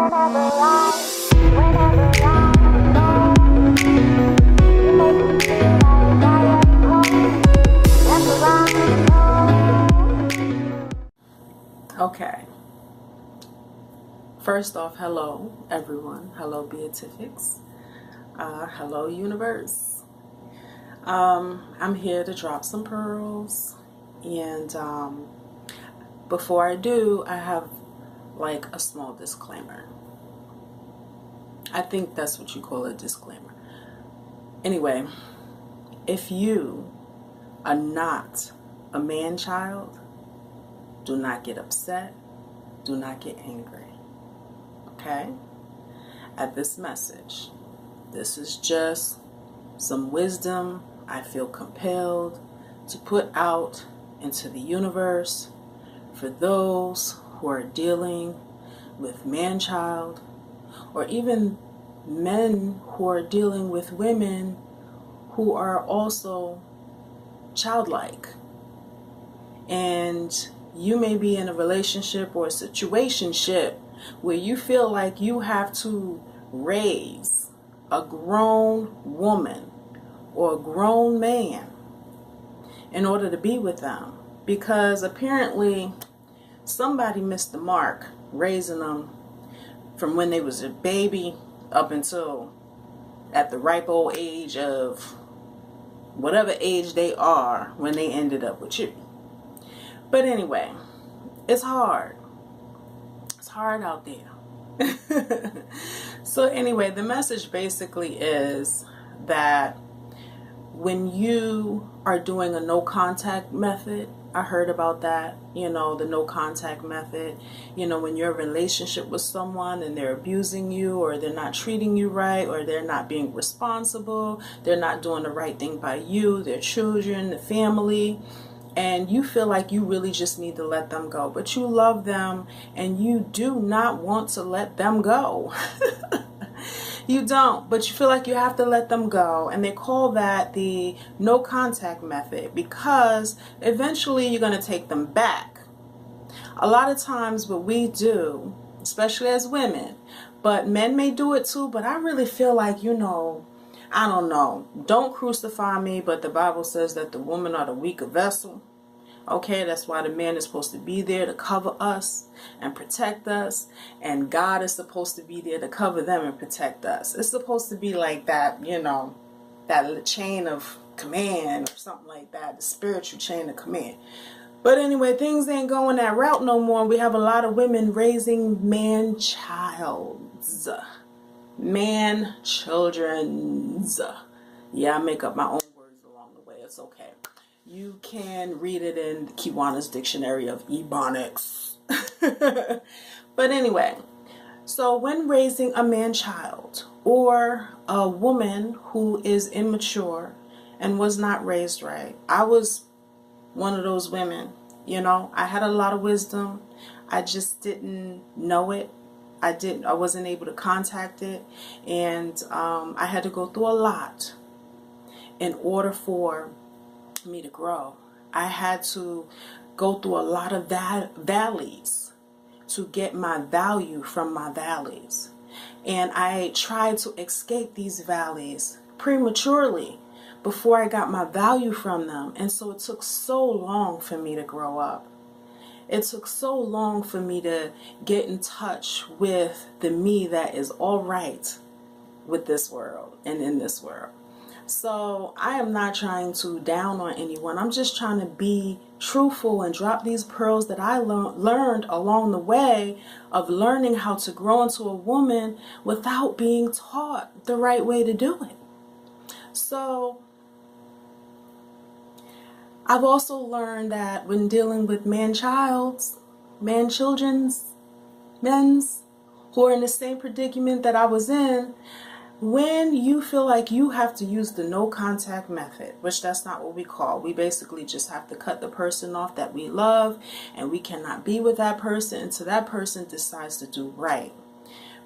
Okay. First off, hello everyone. Hello Beatifics. Hello universe. I'm here to drop some pearls, and before I do, I have like a small disclaimer. I think that's what you call a disclaimer. Anyway, if you are not a man child, do not get upset, do not get angry. Okay? At this message, this is just some wisdom I feel compelled to put out into the universe for those who are dealing with man-child, or even men who are dealing with women who are also childlike. And you may be in a relationship or a situationship where you feel like you have to raise a grown woman or a grown man in order to be with them, because apparently somebody missed the mark raising them from when they was a baby up until at the ripe old age of whatever age they are when they ended up with you. But anyway, it's hard. It's hard out there. So anyway, the message basically is that when you are doing a no contact method, I heard about that, the no contact method, when you're in a relationship with someone and they're abusing you, or they're not treating you right, or they're not being responsible, they're not doing the right thing by you, their children, the family, and you feel like you really just need to let them go, but you love them and you do not want to let them go. You don't, but you feel like you have to let them go, and they call that the no contact method, because eventually you're going to take them back. A lot of times what we do, especially as women, but men may do it too, but I really feel like, I don't know, don't crucify me, but the Bible says that the women are the weaker vessel. Okay, that's why the man is supposed to be there to cover us and protect us, and God is supposed to be there to cover them and protect us. It's supposed to be like that, that chain of command or something like that, the spiritual chain of command. But anyway, things ain't going that route no more. We have a lot of women raising man-childs, man-children's. Yeah, I make up my own words along the way. It's okay. You can read it in Kiwana's Dictionary of Ebonics. But anyway, so when raising a man-child or a woman who is immature and was not raised right, I was one of those women. I had a lot of wisdom. I just didn't know it. I wasn't able to contact it, and I had to go through a lot in order for me to grow. I had to go through a lot of valleys to get my value from my valleys, and I tried to escape these valleys prematurely before I got my value from them. And so it took so long for me to grow up. It took so long for me to get in touch with the me that is all right with this world and in this world. So I am not trying to down on anyone. I'm just trying to be truthful and drop these pearls that I learned along the way of learning how to grow into a woman without being taught the right way to do it. So I've also learned that when dealing with man-children's, men's who are in the same predicament that I was in, when you feel like you have to use the no contact method, which that's not what we call. We basically just have to cut the person off that we love, and we cannot be with that person until that person decides to do right.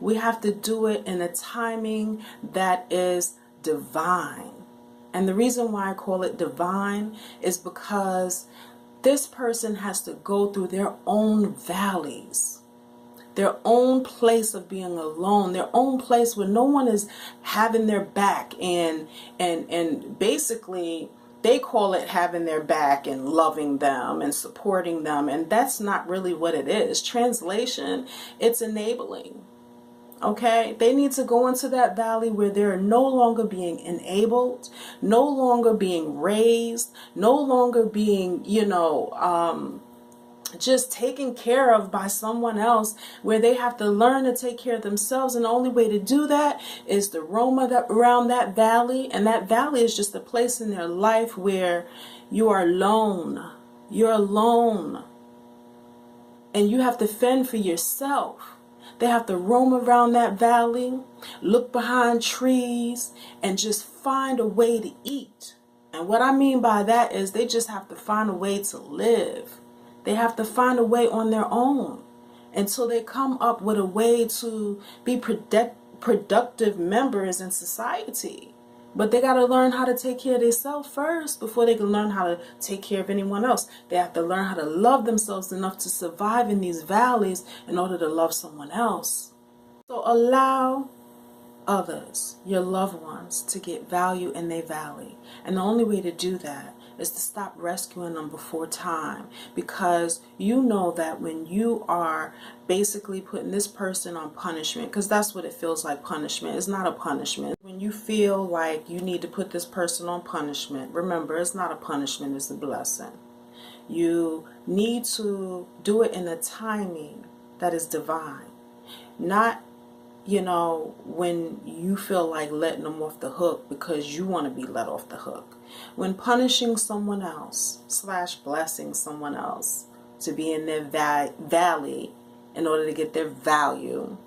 We have to do it in a timing that is divine. And the reason why I call it divine is because this person has to go through their own valleys their own place of being alone, their own place where no one is having their back, and basically they call it having their back and loving them and supporting them, and that's not really what it is. Translation, it's enabling. Okay, they need to go into that valley where they're no longer being enabled, no longer being raised, no longer being, just taken care of by someone else, where they have to learn to take care of themselves. And the only way to do that is to roam around that valley. And that valley is just a place in their life where you are alone. You're alone. And you have to fend for yourself. They have to roam around that valley, look behind trees, and just find a way to eat. And what I mean by that is they just have to find a way to live. They have to find a way on their own until they come up with a way to be productive members in society. But they got to learn how to take care of themselves first before they can learn how to take care of anyone else. They have to learn how to love themselves enough to survive in these valleys in order to love someone else. So allow others, your loved ones, to get value in their valley. And the only way to do that is to stop rescuing them before time, because you know that when you are basically putting this person on punishment, because that's what it feels like, punishment. It's not a punishment. When you feel like you need to put this person on punishment, remember, it's not a punishment, it's a blessing. You need to do it in a timing that is divine, not when you feel like letting them off the hook because you want to be let off the hook. When punishing someone else / blessing someone else to be in their valley in order to get their value,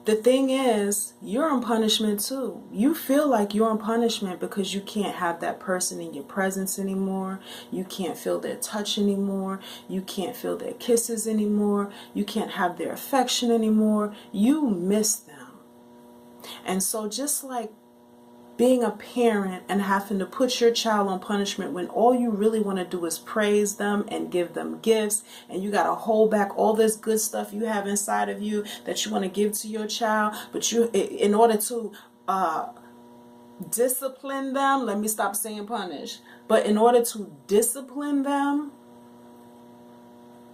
the thing is, you're on punishment too. You feel like you're on punishment because you can't have that person in your presence anymore. You can't feel their touch anymore. You can't feel their kisses anymore. You can't have their affection anymore. You miss them. And so just like being a parent and having to put your child on punishment when all you really want to do is praise them and give them gifts, and you got to hold back all this good stuff you have inside of you that you want to give to your child, but you, in order to discipline them, let me stop saying punish, but in order to discipline them,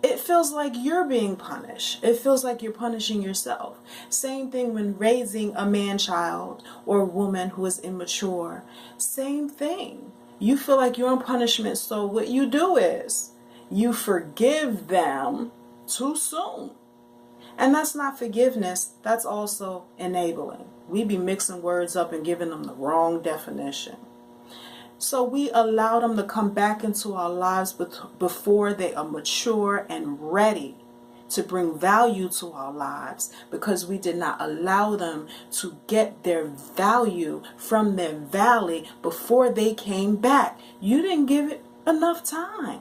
it feels like you're being punished. It feels like you're punishing yourself. Same thing when raising a man-child or a woman who is immature. Same thing. You feel like you're on punishment, so what you do is you forgive them too soon. And that's not forgiveness, that's also enabling. We be mixing words up and giving them the wrong definition. So we allow them to come back into our lives before they are mature and ready to bring value to our lives, because we did not allow them to get their value from their valley before they came back. You didn't give it enough time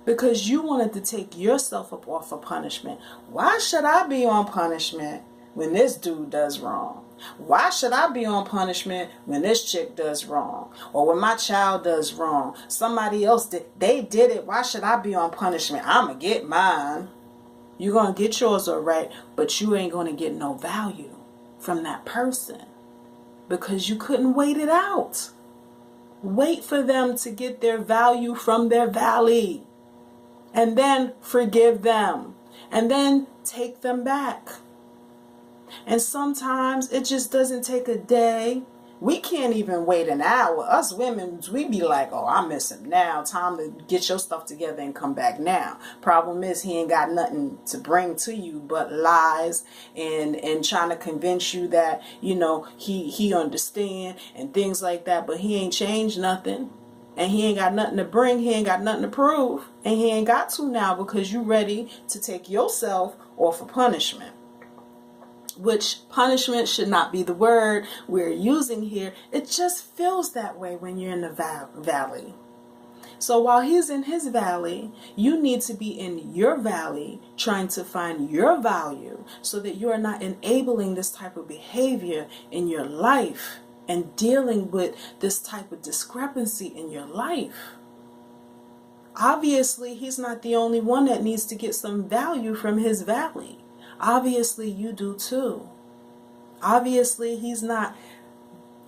because you wanted to take yourself up off of punishment. Why should I be on punishment when this dude does wrong? Why should I be on punishment when this chick does wrong? Or when my child does wrong? Somebody else they did it. Why should I be on punishment? I'm going to get mine. You're going to get yours, all right, but you ain't going to get no value from that person because you couldn't wait it out. Wait for them to get their value from their valley, and then forgive them, and then take them back. And sometimes it just doesn't take a day. We can't even wait an hour. Us women, we be like, oh, I miss him now. Time to get your stuff together and come back now. Problem is, he ain't got nothing to bring to you but lies and trying to convince you that, he understand and things like that. But he ain't changed nothing. And he ain't got nothing to bring. He ain't got nothing to prove. And he ain't got to now because you ready to take yourself off of punishment. Which punishment should not be the word we're using here. It just feels that way when you're in the valley. So while he's in his valley, you need to be in your valley trying to find your value so that you are not enabling this type of behavior in your life and dealing with this type of discrepancy in your life. Obviously, he's not the only one that needs to get some value from his valley. Obviously, you do too. Obviously, he's not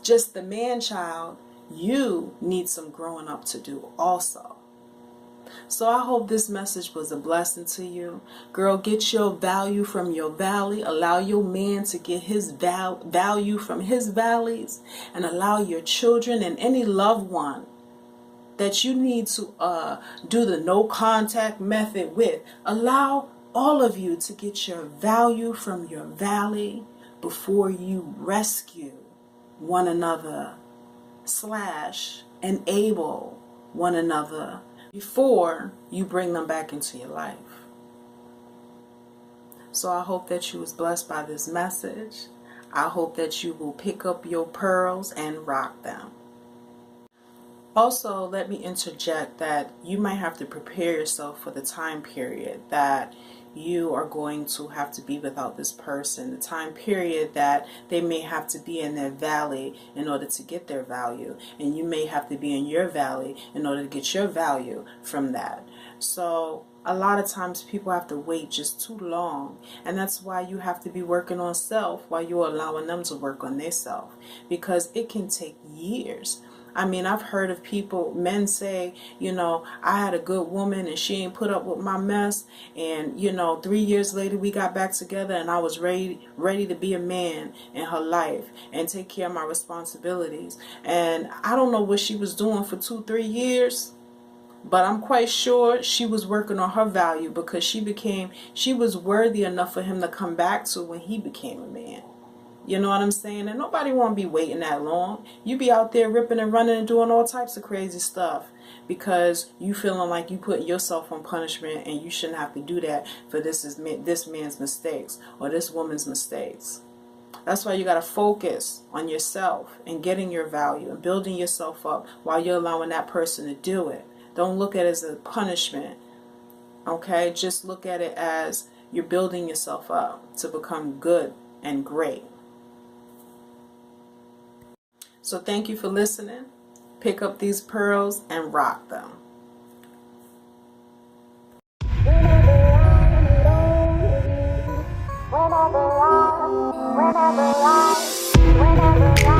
just the man child. You need some growing up to do also. So I hope this message was a blessing to you. Girl, get your value from your valley. Allow your man to get his value from his valleys. And allow your children and any loved one that you need to do the no contact method with. Allow all of you to get your value from your valley before you rescue one another / enable one another before you bring them back into your life. So I hope that you was blessed by this message. I hope that you will pick up your pearls and rock them. Also, let me interject that you might have to prepare yourself for the time period that you are going to have to be without this person, the time period that they may have to be in their valley in order to get their value, and you may have to be in your valley in order to get your value from that. So a lot of times people have to wait just too long, and that's why you have to be working on self while you're allowing them to work on their self, because it can take years. I mean, I've heard of people, men say, you know, I had a good woman and she ain't put up with my mess. And, you know, 3 years later we got back together and I was ready to be a man in her life and take care of my responsibilities. And I don't know what she was doing for 2-3 years, but I'm quite sure she was working on her value, because she was worthy enough for him to come back to when he became a man. You know what I'm saying? And nobody want to be waiting that long. You be out there ripping and running and doing all types of crazy stuff because you feeling like you putting yourself on punishment, and you shouldn't have to do that for this man's mistakes or this woman's mistakes. That's why you got to focus on yourself and getting your value and building yourself up while you're allowing that person to do it. Don't look at it as a punishment. Okay? Just look at it as you're building yourself up to become good and great. So thank you for listening. Pick up these pearls and rock them. Whenever I